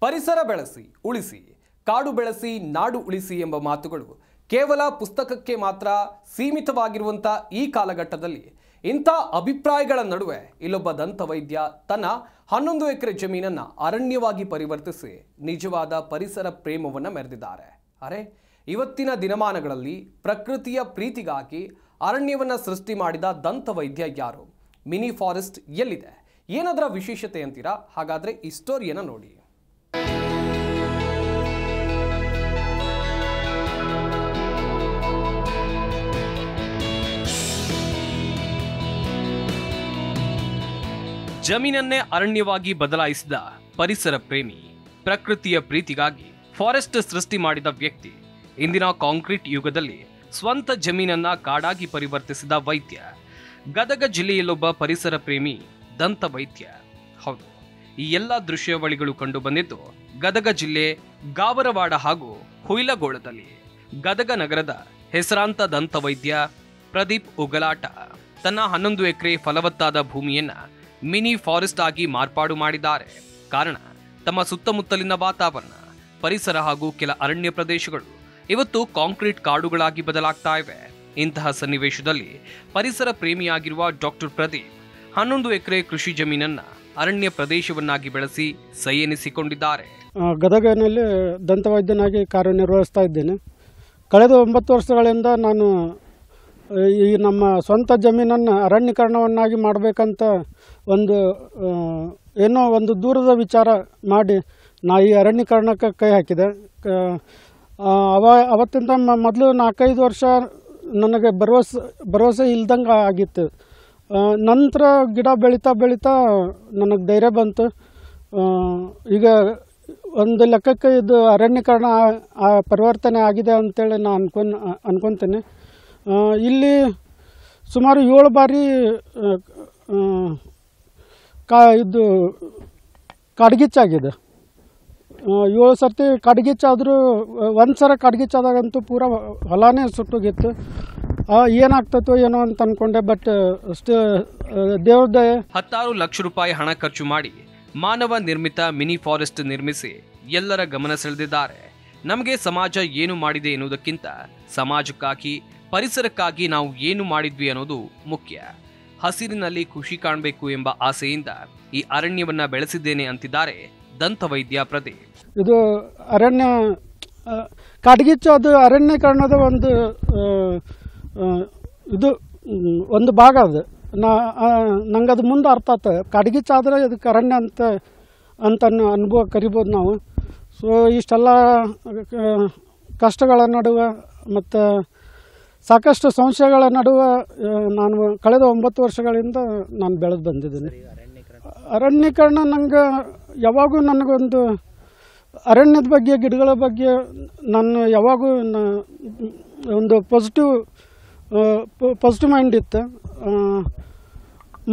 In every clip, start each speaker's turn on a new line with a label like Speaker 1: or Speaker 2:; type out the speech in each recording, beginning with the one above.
Speaker 1: ಪರಿಸರ ಬೆಳೆಸಿ ಉಳಿಸಿ, ಕಾಡು ಬೆಳೆಸಿ ನಾಡು ಉಳಿಸಿ ಎಂಬ ಮಾತುಗಳು ಕೇವಲ ಪುಸ್ತಕಕ್ಕೆ ಮಾತ್ರ ಸೀಮಿತವಾಗಿರುವಂಥ ಈ ಕಾಲಘಟ್ಟದಲ್ಲಿ ಇಂಥ ಅಭಿಪ್ರಾಯಗಳ ನಡುವೆ ಇಲ್ಲೊಬ್ಬ ದಂತವೈದ್ಯ ತನ್ನ 11 ಎಕರೆ ಜಮೀನನ್ನು ಅರಣ್ಯವಾಗಿ ಪರಿವರ್ತಿಸಿ ನಿಜವಾದ ಪರಿಸರ ಪ್ರೇಮವನ್ನು ಮೆರೆದಿದ್ದಾರೆ. ಅರೆ, ಇವತ್ತಿನ ದಿನಮಾನಗಳಲ್ಲಿ ಪ್ರಕೃತಿಯ ಪ್ರೀತಿಗಾಗಿ ಅರಣ್ಯವನ್ನು ಸೃಷ್ಟಿ ಮಾಡಿದ ದಂತವೈದ್ಯ ಯಾರು? ಮಿನಿ ಫಾರೆಸ್ಟ್ ಎಲ್ಲಿದೆ? ಏನದರ ವಿಶೇಷತೆ ಅಂತೀರಾ? ಹಾಗಾದರೆ ಈ ಸ್ಟೋರಿಯನ್ನು ನೋಡಿ. ಜಮೀನನ್ನೇ ಅರಣ್ಯವಾಗಿ ಬದಲಾಯಿಸಿದ ಪರಿಸರ ಪ್ರೇಮಿ, ಪ್ರಕೃತಿಯ ಪ್ರೀತಿಗಾಗಿ ಫಾರೆಸ್ಟ್ ಸೃಷ್ಟಿ ಮಾಡಿದ ವ್ಯಕ್ತಿ, ಇಂದಿನ ಕಾಂಕ್ರೀಟ್ ಯುಗದಲ್ಲಿ ಸ್ವಂತ ಜಮೀನನ್ನ ಕಾಡಾಗಿ ಪರಿವರ್ತಿಸಿದ ವೈದ್ಯ, ಗದಗ ಜಿಲ್ಲೆಯಲ್ಲೊಬ್ಬ ಪರಿಸರ ಪ್ರೇಮಿ ದಂತವೈದ್ಯ. ಹೌದು, ಈ ಎಲ್ಲ ದೃಶ್ಯಾವಳಿಗಳು ಕಂಡು ಬಂದಿದ್ದು ಗದಗ ಜಿಲ್ಲೆ ಗಾವರವಾಡ ಹಾಗೂ ಹುಯಿಲಗೋಳದಲ್ಲಿ. ಗದಗ ನಗರದ ಹೆಸರಾಂತ ದಂತವೈದ್ಯ ಪ್ರದೀಪ್ ಉಗಲಾಟ ತನ್ನ 11 ಎಕರೆ ಫಲವತ್ತಾದ ಭೂಮಿಯನ್ನ ಮಿನಿ ಫಾರೆಸ್ಟ್ ಆಗಿ ಮಾರ್ಪಾಡು ಮಾಡಿದ್ದಾರೆ. ಕಾರಣ, ತಮ್ಮ ಸುತ್ತಮುತ್ತಲಿನ ವಾತಾವರಣ, ಪರಿಸರ ಹಾಗೂ ಕೆಲ ಅರಣ್ಯ ಪ್ರದೇಶಗಳು ಇವತ್ತು ಕಾಂಕ್ರೀಟ್ ಕಾಡುಗಳಾಗಿ ಬದಲಾಗ್ತಾ ಇವೆ. ಇಂತಹ ಸನ್ನಿವೇಶದಲ್ಲಿ ಪರಿಸರ ಪ್ರೇಮಿಯಾಗಿರುವ ಡಾಕ್ಟರ್ ಪ್ರದೀಪ್ 11 ಎಕರೆ ಕೃಷಿ ಜಮೀನನ್ನ ಅರಣ್ಯ ಪ್ರದೇಶವನ್ನಾಗಿ ಬೆಳೆಸಿ ಸೈ ಎನಿಸಿಕೊಂಡಿದ್ದಾರೆ.
Speaker 2: ಗದಗನಲ್ಲಿ ದಂತವೈದ್ಯನಾಗಿ ಕಾರ್ಯನಿರ್ವಹಿಸ್ತಾ ಇದ್ದೇನೆ. ಕಳೆದ 9 ವರ್ಷಗಳಿಂದ ನಾನು ಈ ನಮ್ಮ ಸ್ವಂತ ಜಮೀನನ್ನು ಅರಣ್ಯೀಕರಣವನ್ನಾಗಿ ಮಾಡಬೇಕಂತ ಒಂದು ದೂರದ ವಿಚಾರ ಮಾಡಿ ಈ ಅರಣ್ಯೀಕರಣಕ್ಕೆ ಕೈ ಹಾಕಿದೆ. ಅವತ್ತಿಂದ ಮೊದಲು 4-5 ವರ್ಷ ನನಗೆ ಭರವಸೆ ಇಲ್ದಂಗೆ ಆಗಿತ್ತು. ನಂತರ ಗಿಡ ಬೆಳೀತಾ ನನಗೆ ಧೈರ್ಯ ಬಂತು. ಈಗ ಒಂದು ಲೆಕ್ಕಕ್ಕೆ ಇದು ಅರಣ್ಯೀಕರಣ ಪರಿವರ್ತನೆ ಆಗಿದೆ ಅಂತೇಳಿ ನಾನು ಅನ್ಕೊತೀನಿ. ಇಲ್ಲಿ ಸುಮಾರು 7 ಬಾರಿ ಇದು ಕಾಡ್ಗಿಚ್ಚಾಗಿದೆ. 7 ಸರ್ತಿ ಕಾಡ್ಗಿಚ್ಚಾದರೂ ಒಂದು ಸಲ ಕಾಡ್ಗಿಚ್ಚಾದಾಗಂತೂ ಪೂರ ಹೊಲನೇ ಸುಟ್ಟೋಗಿತ್ತು. ಏನಾಗ್ತತೋ ಏನೋ ಅಂತ ಅನ್ಕೊಂಡೆ. ಬಟ್ ಅಷ್ಟು ದೇವ್ರದ
Speaker 1: 16 ಲಕ್ಷ ರೂಪಾಯಿ ಹಣ ಖರ್ಚು ಮಾಡಿ ಮಾನವ ನಿರ್ಮಿತ ಮಿನಿ ಫಾರೆಸ್ಟ್ ನಿರ್ಮಿಸಿ ಎಲ್ಲರ ಗಮನ ಸೆಳೆದಿದ್ದಾರೆ. ನಮಗೆ ಸಮಾಜ ಏನು ಮಾಡಿದೆ ಎನ್ನುವುದಕ್ಕಿಂತ ಸಮಾಜಕ್ಕಾಗಿ, ಪರಿಸರಕ್ಕಾಗಿ ನಾವು ಏನು ಮಾಡಿದ್ವಿ ಅನ್ನೋದು ಮುಖ್ಯ. ಹಸಿರಿನಲ್ಲಿ ಖುಷಿ ಕಾಣಬೇಕು ಎಂಬ ಆಸೆಯಿಂದ ಈ ಅರಣ್ಯವನ್ನ ಬೆಳೆಸಿದ್ದೇನೆ ಅಂತಿದ್ದಾರೆ ದಂತವೈದ್ಯ ಪ್ರದೀಪ್.
Speaker 2: ಇದು ಅರಣ್ಯ ಕಾಡ್ಗಿಚ್ಚು, ಅದು ಅರಣ್ಯೀಕರಣದ ಒಂದು ಭಾಗ. ಅದು ನಂಗೆ ಅದು ಮುಂದೆ ಅರ್ಥ ಆಯ್ತು. ಕಾಡ್ಗಿಚ್ಚಾದ್ರೆ ಇದಕ್ಕೆ ಅರಣ್ಯ ಅಂತ ಅನುಭವ ಕರಿಬೋದು ನಾವು. ಸೊ ಇಷ್ಟೆಲ್ಲ ಕಷ್ಟಗಳ ನಡುವೆ ಮತ್ತು ಸಾಕಷ್ಟು ಸಂಶಯಗಳ ನಡುವೆ ನಾನು ಕಳೆದ 9 ವರ್ಷಗಳಿಂದ ನಾನು ಬೆಳೆದು ಬಂದಿದ್ದೀನಿ. ಅರಣ್ಯೀಕರಣ ನಂಗೆ ಯಾವಾಗೂ ನನಗೊಂದು ಅರಣ್ಯದ ಬಗ್ಗೆ, ಗಿಡಗಳ ಬಗ್ಗೆ ನಾನು ಯಾವಾಗೂ ಒಂದು ಪಾಸಿಟಿವ್ ಮೈಂಡ್ ಇತ್ತು.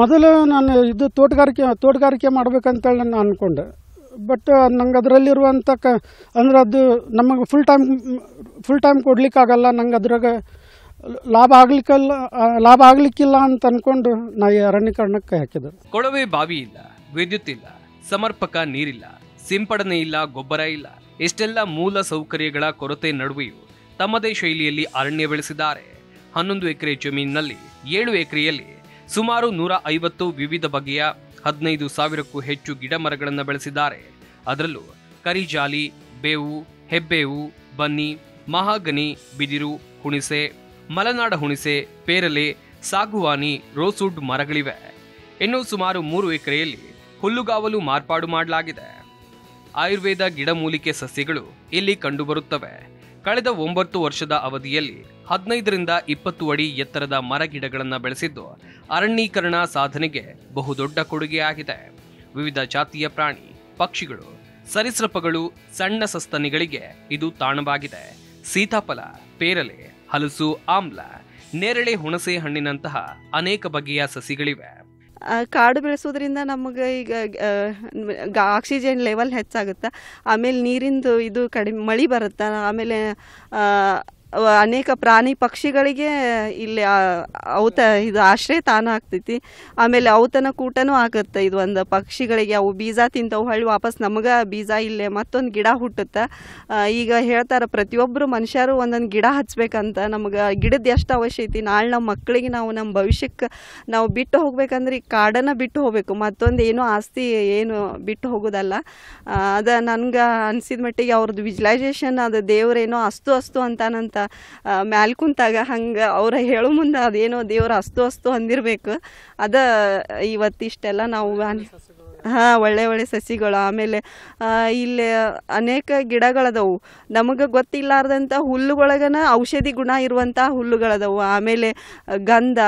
Speaker 2: ಮೊದಲು ನಾನು ಇದು ತೋಟಗಾರಿಕೆ ಮಾಡ್ಬೇಕಂತೇಳಿ ನಾನು ಅಂದ್ಕೊಂಡೆ. ಬಟ್ ನಂಗೆ ಅದರಲ್ಲಿರುವಂಥ ಅಂದರೆ ಅದು ನಮಗೆ ಫುಲ್ ಟೈಮ್ ಕೊಡ್ಲಿಕ್ಕಾಗಲ್ಲ. ನಂಗೆ ಅದ್ರಾಗ ಲಾಭ ಆಗ್ಲಿಕ್ಕಿಲ್ಲ ಅಂತ ಅನ್ಕೊಂಡು ನಾ ಈ ಅರಣ್ಯೀಕರಣಕ್ಕೆ ಹಾಕಿದೆ.
Speaker 1: ಕೊಳವೆ ಬಾವಿ ಇಲ್ಲ, ವಿದ್ಯುತ್ ಇಲ್ಲ, ಸಮರ್ಪಕ ನೀರಿಲ್ಲ, ಸಿಂಪಡಣೆ ಇಲ್ಲ, ಗೊಬ್ಬರ ಇಲ್ಲ. ಇಷ್ಟೆಲ್ಲ ಮೂಲ ಸೌಕರ್ಯಗಳ ಕೊರತೆ ನಡುವೆಯೂ ತಮ್ಮದೇ ಶೈಲಿಯಲ್ಲಿ ಅರಣ್ಯ ಬೆಳೆಸಿದ್ದಾರೆ. 11 ಎಕರೆ ಜಮೀನಿನಲ್ಲಿ 7 ಎಕರೆಯಲ್ಲಿ ಸುಮಾರು 150 ವಿವಿಧ ಬಗೆಯ 15,000ಕ್ಕೂ ಹೆಚ್ಚು ಗಿಡ ಮರಗಳನ್ನು ಬೆಳೆಸಿದ್ದಾರೆ. ಅದರಲ್ಲೂ ಕರಿಜಾಲಿ, ಬೇವು, ಹೆಬ್ಬೇವು, ಬನ್ನಿ, ಮಹಾಗನಿ, ಬಿದಿರು, ಹುಣಿಸೆ, ಮಲೆನಾಡ ಹುಣಿಸೆ, ಪೇರಲೆ, ಸಾಗುವಾನಿ, ರೋಸ್ವುಡ್ ಮರಗಳಿವೆ. ಇನ್ನು ಸುಮಾರು 3 ಎಕರೆಯಲ್ಲಿ ಹುಲ್ಲುಗಾವಲು ಮಾರ್ಪಾಡು ಮಾಡಲಾಗಿದೆ. ಆಯುರ್ವೇದ ಗಿಡಮೂಲಿಕೆ ಸಸ್ಯಗಳು ಇಲ್ಲಿ ಕಂಡುಬರುತ್ತವೆ. ಕಳೆದ 9 ವರ್ಷದ ಅವಧಿಯಲ್ಲಿ 15ರಿಂದ 20 ಅಡಿ ಎತ್ತರದ ಮರ ಗಿಡಗಳನ್ನು ಬೆಳೆಸಿದ್ದು ಅರಣ್ಯೀಕರಣ ಸಾಧನೆಗೆ ಬಹುದೊಡ್ಡ ಕೊಡುಗೆಯಾಗಿದೆ. ವಿವಿಧ ಜಾತಿಯ ಪ್ರಾಣಿ, ಪಕ್ಷಿಗಳು, ಸರೀಸೃಪಗಳು, ಸಣ್ಣ ಸಸ್ತನಿಗಳಿಗೆ ಇದು ತಾಣವಾಗಿದೆ. ಸೀತಾಫಲ, ಪೇರಲೆ, ಹಲಸು, ಆಮ್ಲ, ನೇರಳೆ, ಹುಣಸೆ ಹಣ್ಣಿನಂತಹ ಅನೇಕ ಬಗೆಯ ಸಸಿಗಳಿವೆ.
Speaker 3: ಕಾಡು ಬೆಳೆಸೋದ್ರಿಂದ ನಮಗೆ ಈಗ ಆಕ್ಸಿಜನ್ ಲೆವೆಲ್ ಹೆಚ್ಚಾಗುತ್ತೆ. ಆಮೇಲೆ ನೀರಿಂದು ಇದು ಕಡಿಮೆ, ಮಳೆ ಬರುತ್ತೆ. ಆಮೇಲೆ ಅನೇಕ ಪ್ರಾಣಿ ಪಕ್ಷಿಗಳಿಗೆ ಇಲ್ಲಿ ಇದು ಆಶ್ರಯ ತಾಣ ಆಗ್ತೈತಿ. ಆಮೇಲೆ ಔತಣ ಕೂಟನೂ ಆಗುತ್ತೆ. ಇದು ಒಂದು ಪಕ್ಷಿಗಳಿಗೆ ಅವು ಬೀಜ ತಿಂತವು, ಹೊಳ್ಳಿ ವಾಪಸ್ ನಮಗೆ ಬೀಜ ಇಲ್ಲೇ ಮತ್ತೊಂದು ಗಿಡ ಹುಟ್ಟುತ್ತೆ. ಈಗ ಹೇಳ್ತಾರೆ ಪ್ರತಿಯೊಬ್ಬರು ಮನುಷ್ಯರು ಒಂದೊಂದು ಗಿಡ ಹಚ್ಬೇಕಂತ. ನಮ್ಗೆ ಗಿಡದ ಎಷ್ಟು ಅವಶ್ಯ ಐತಿ. ನಾಳೆ ನಮ್ಮ ಮಕ್ಕಳಿಗೆ ನಾವು ನಮ್ಮ ಭವಿಷ್ಯಕ್ಕೆ ನಾವು ಬಿಟ್ಟು ಹೋಗ್ಬೇಕಂದ್ರೆ ಈ ಕಾಡನ್ನು ಬಿಟ್ಟು ಹೋಗ್ಬೇಕು, ಮತ್ತೊಂದು ಏನೋ ಆಸ್ತಿ ಏನು ಬಿಟ್ಟು ಹೋಗೋದಲ್ಲ. ಅದು ನನ್ಗೆ ಅನಿಸಿದ ಮಟ್ಟಿಗೆ ಅವ್ರದ್ದು ವಿಜುವಲೈಸೇಷನ್ ಅದು ದೇವರೇನೋ ಅಸ್ತು ಅಂತಾನಂತ ಮ್ಯಾಲ್ ಕುಂತಾಗ ಹಂಗೆ ಅವ್ರ ಹೇಳೋ ಮುಂದೆ ಅದೇನೋ ದೇವ್ರ ಅಸ್ತು ಅಂದಿರಬೇಕು. ಅದ ಇವತ್ತಿಷ್ಟೆಲ್ಲ ನಾವು ಒಳ್ಳೆ ಸಸಿಗಳು. ಆಮೇಲೆ ಇಲ್ಲಿ ಅನೇಕ ಗಿಡಗಳದವು, ನಮಗೆ ಗೊತ್ತಿಲ್ಲಾರ್ದಂಥ ಹುಲ್ಲುಗಳಗನ ಔಷಧಿ ಗುಣ ಇರುವಂಥ ಹುಲ್ಲುಗಳದವು. ಆಮೇಲೆ ಗಂಧ,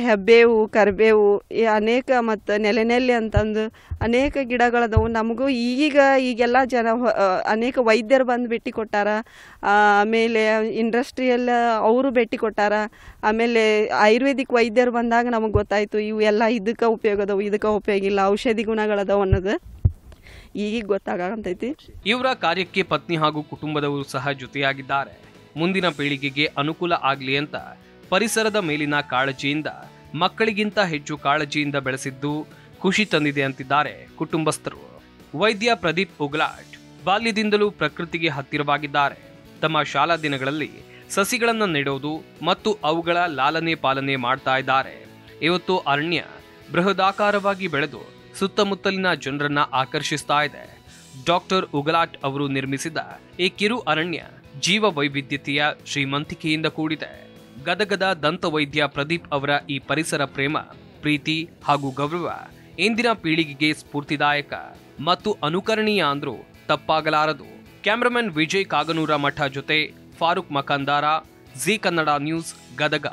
Speaker 3: ಹೆಬ್ಬೇವು, ಕರಿಬೇವು, ಅನೇಕ ಮತ್ತು ನೆಲೆ ಅಂತಂದು ಅನೇಕ ಗಿಡಗಳದವು. ನಮಗೂ ಈಗೆಲ್ಲ ಜನ ಅನೇಕ ವೈದ್ಯರು ಬಂದು ಭೇಟಿ ಕೊಟ್ಟಾರ. ಆಮೇಲೆ ಇಂಡಸ್ಟ್ರಿಯಲ್ ಅವರು ಭೇಟಿ ಕೊಟ್ಟಾರ. ಆಮೇಲೆ ಆಯುರ್ವೇದಿಕ್ ವೈದ್ಯರು ಬಂದಾಗ ನಮಗೆ ಗೊತ್ತಾಯಿತು ಇವು ಎಲ್ಲ ಇದಕ್ಕೆ ಉಪಯೋಗ ಅದಾವು, ಇದಕ್ಕೆ ಉಪಯೋಗ ಇಲ್ಲ, ಔಷಧಿ ಗುಣಗಳದಾವು ಅನ್ನೋದು ಈಗ ಗೊತ್ತಾಗಂತೈತಿ.
Speaker 1: ಇವರ ಕಾರ್ಯಕ್ಕೆ ಪತ್ನಿ ಹಾಗೂ ಕುಟುಂಬದವರು ಸಹ ಜೊತೆಯಾಗಿದ್ದಾರೆ. ಮುಂದಿನ ಪೀಳಿಗೆಗೆ ಅನುಕೂಲ ಆಗಲಿ ಅಂತ ಪರಿಸರದ ಮೇಲಿನ ಕಾಳಜಿಯಿಂದ ಮಕ್ಕಳಿಗಿಂತ ಹೆಚ್ಚು ಕಾಳಜಿಯಿಂದ ಬೆಳೆಸಿದ್ದು ಖುಷಿ ತಂದಿದೆ ಅಂತಿದ್ದಾರೆ ಕುಟುಂಬಸ್ಥರು. ವೈದ್ಯ ಪ್ರದೀಪ್ ಉಗಲಾಟ್ ಬಾಲ್ಯದಿಂದಲೂ ಪ್ರಕೃತಿಗೆ ಹತ್ತಿರವಾಗಿದ್ದಾರೆ. ತಮ್ಮ ಶಾಲಾ ದಿನಗಳಲ್ಲಿ ಸಸಿಗಳನ್ನು ನೆಡೋದು ಮತ್ತು ಅವುಗಳ ಲಾಲನೆ ಪಾಲನೆ ಮಾಡ್ತಾ ಇದ್ದಾರೆ. ಇವತ್ತು ಅರಣ್ಯ ಬೃಹದಾಕಾರವಾಗಿ ಬೆಳೆದು ಸುತ್ತಮುತ್ತಲಿನ ಜನರನ್ನ ಆಕರ್ಷಿಸ್ತಾ ಇದೆ. ಡಾಕ್ಟರ್ ಉಗಲಾಟ್ ಅವರು ನಿರ್ಮಿಸಿದ ಈ ಕಿರು ಅರಣ್ಯ ಜೀವ ವೈವಿಧ್ಯತೆಯ ಶ್ರೀಮಂತಿಕೆಯಿಂದ ಕೂಡಿದೆ. ಗದಗದ ದಂತವೈದ್ಯ ಪ್ರದೀಪ್ ಅವರ ಈ ಪರಿಸರ ಪ್ರೇಮ, ಪ್ರೀತಿ ಹಾಗೂ ಗೌರವ ಇಂದಿನ ಪೀಳಿಗೆಗೆ ಸ್ಫೂರ್ತಿದಾಯಕ ಮತ್ತು ಅನುಕರಣೀಯ ಅಂದ್ರೂ ತಪ್ಪಾಗಲಾರದು. ಕ್ಯಾಮರಾಮನ್ ವಿಜಯ್ ಕಾಗನೂರ ಮಠ ಜೊತೆ ಫಾರೂಕ್ ಮಕಾಂದಾರ, ಜಿ ಕನ್ನಡ ನ್ಯೂಸ್, ಗದಗ.